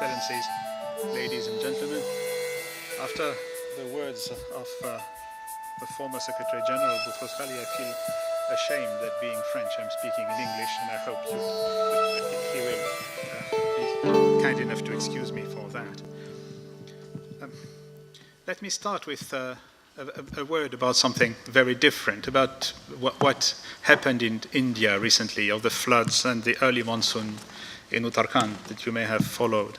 Excellencies, ladies and gentlemen, after the words of the former Secretary General Boutros Ghali, I feel ashamed that being French, I'm speaking in English, and I hope he will be kind enough to excuse me for that. Let me start with a word about something very different, about what happened in India recently, of the floods and the early monsoon in Uttarakhand that you may have followed.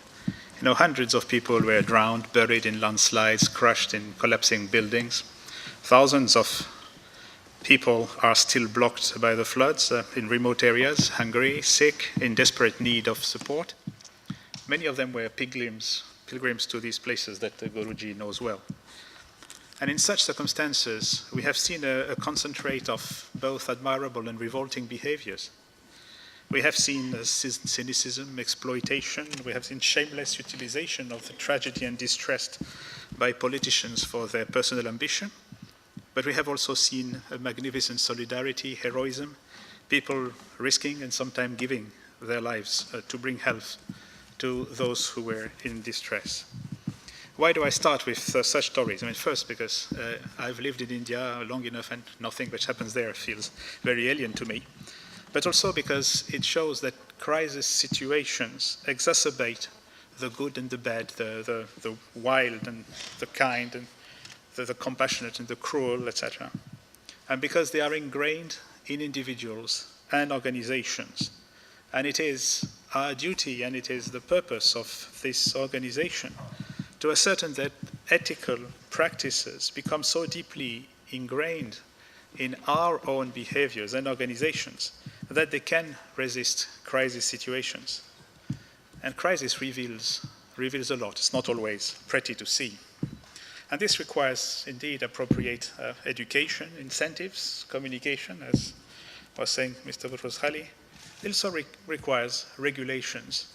You know, hundreds of people were drowned, buried in landslides, crushed in collapsing buildings. Thousands of people are still blocked by the floods in remote areas, hungry, sick, in desperate need of support. Many of them were pilgrims to these places that Guruji knows well. And in such circumstances, we have seen a concentrate of both admirable and revolting behaviors. We have seen cynicism, exploitation. We have seen shameless utilization of the tragedy and distress by politicians for their personal ambition. But we have also seen a magnificent solidarity, heroism, people risking and sometimes giving their lives to bring help to those who were in distress. Why do I start with such stories? I mean, first, because I've lived in India long enough and nothing which happens there feels very alien to me. But also because it shows that crisis situations exacerbate the good and the bad, the wild and the kind, and the compassionate and the cruel, etc. And because they are ingrained in individuals and organizations. And it is our duty and it is the purpose of this organization to ascertain that ethical practices become so deeply ingrained in our own behaviors and organizations that they can resist crisis situations. And crisis reveals a lot. It's not always pretty to see. And this requires, indeed, appropriate education, incentives, communication, as was saying Mr. Boutros Ghali. It also requires regulations.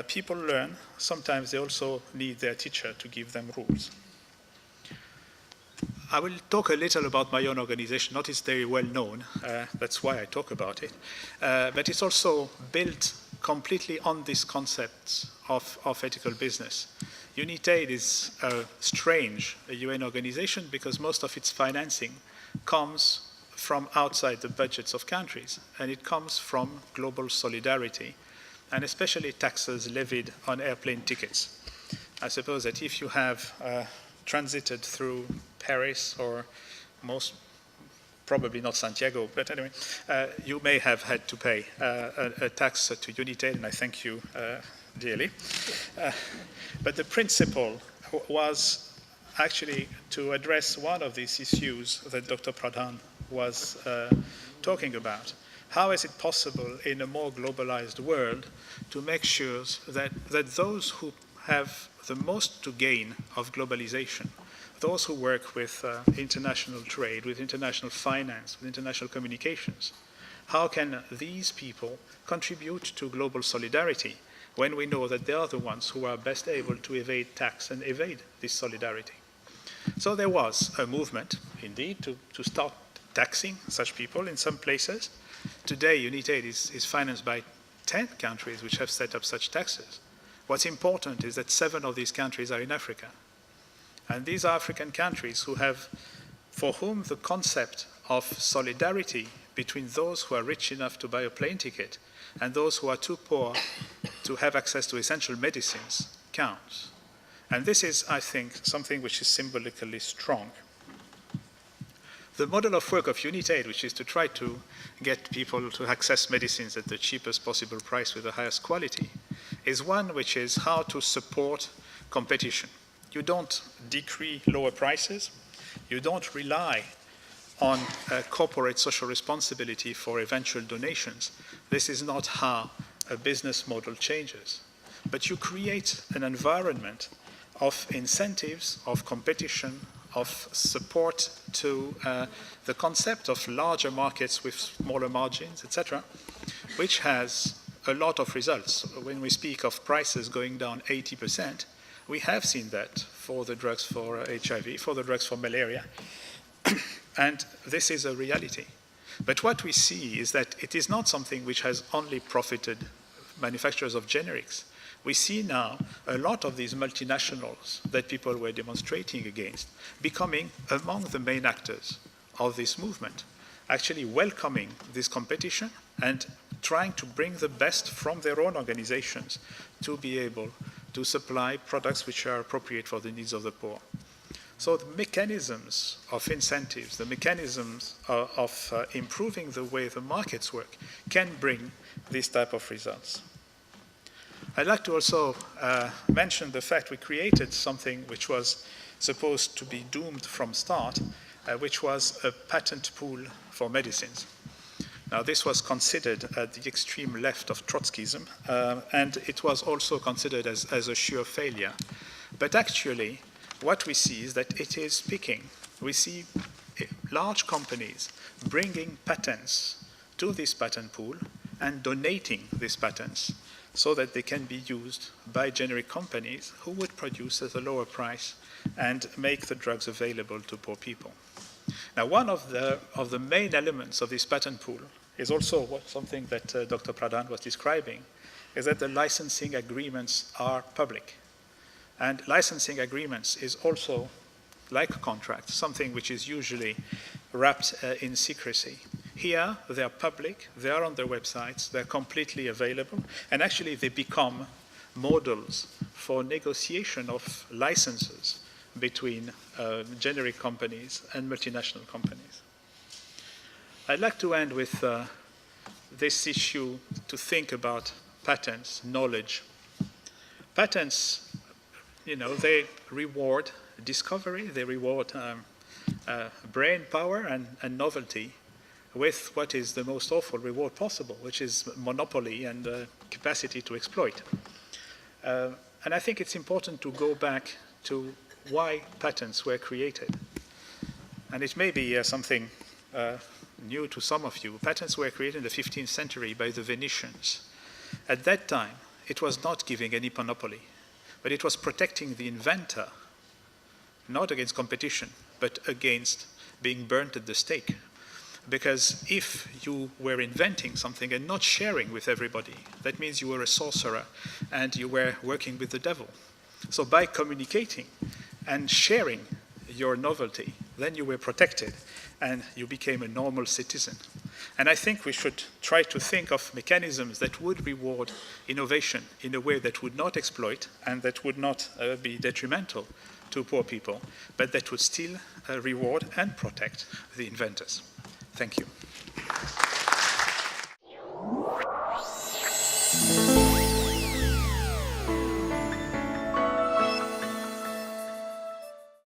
People learn. Sometimes they also need their teacher to give them rules. I will talk a little about my own organization. Not it's very well known. That's why I talk about it. But it's also built completely on these concepts of ethical business. UNITAID is a strange UN organization because most of its financing comes from outside the budgets of countries, and it comes from global solidarity, and especially taxes levied on airplane tickets. I suppose that if you have transited through Paris or probably not Santiago, but anyway, you may have had to pay a tax to UNITAID, and I thank you dearly. But the principle was actually to address one of these issues that Dr. Broun was talking about. How is it possible in a more globalized world to make sure that those who have the most to gain of globalization, those who work with international trade, with international finance, with international communications, how can these people contribute to global solidarity when we know that they are the ones who are best able to evade tax and evade this solidarity? So there was a movement, indeed, to start taxing such people in some places. Today, UNITAID is financed by 10 countries which have set up such taxes. What's important is that 7 of these countries are in Africa. And these are African countries for whom the concept of solidarity between those who are rich enough to buy a plane ticket and those who are too poor to have access to essential medicines counts. And this is, I think, something which is symbolically strong. The model of work of UNITAID, which is to try to get people to access medicines at the cheapest possible price with the highest quality, is one which is how to support competition. You don't decree lower prices. You don't rely on corporate social responsibility for eventual donations. This is not how a business model changes. But you create an environment of incentives, of competition, of support to the concept of larger markets with smaller margins, etc., which has a lot of results. When we speak of prices going down 80%, we have seen that for the drugs for HIV, for the drugs for malaria, and this is a reality. But what we see is that it is not something which has only profited manufacturers of generics. we see now a lot of these multinationals that people were demonstrating against becoming among the main actors of this movement, actually welcoming this competition and trying to bring the best from their own organizations to be able to supply products which are appropriate for the needs of the poor. So the mechanisms of incentives, the mechanisms of improving the way the markets work can bring this type of results. I'd like to also mention the fact we created something which was supposed to be doomed from start, which was a patent pool for medicines. Now, this was considered at the extreme left of Trotskyism, and it was also considered as a sheer failure. But actually, what we see is that it is peaking. We see large companies bringing patents to this patent pool and donating these patents so that they can be used by generic companies who would produce at a lower price and make the drugs available to poor people. Now, one of the main elements of this patent pool is also something that Dr. Pradhan was describing, is that the licensing agreements are public. And licensing agreements is also, like a contract, something which is usually wrapped in secrecy. Here, they are public, they are on their websites, they're completely available, and actually they become models for negotiation of licenses between generic companies and multinational companies. I'd like to end with this issue to think about patents, knowledge. Patents, they reward discovery, they reward brain power and novelty with what is the most awful reward possible, which is monopoly and capacity to exploit. And I think it's important to go back to why patents were created. And it may be something new to some of you. Patents were created in the 15th century by the Venetians. At that time, it was not giving any monopoly, but it was protecting the inventor, not against competition, but against being burnt at the stake. Because if you were inventing something and not sharing with everybody, that means you were a sorcerer and you were working with the devil. So by communicating and sharing your novelty, then you were protected and you became a normal citizen. And I think we should try to think of mechanisms that would reward innovation in a way that would not exploit and that would not be detrimental to poor people, but that would still reward and protect the inventors. Thank you.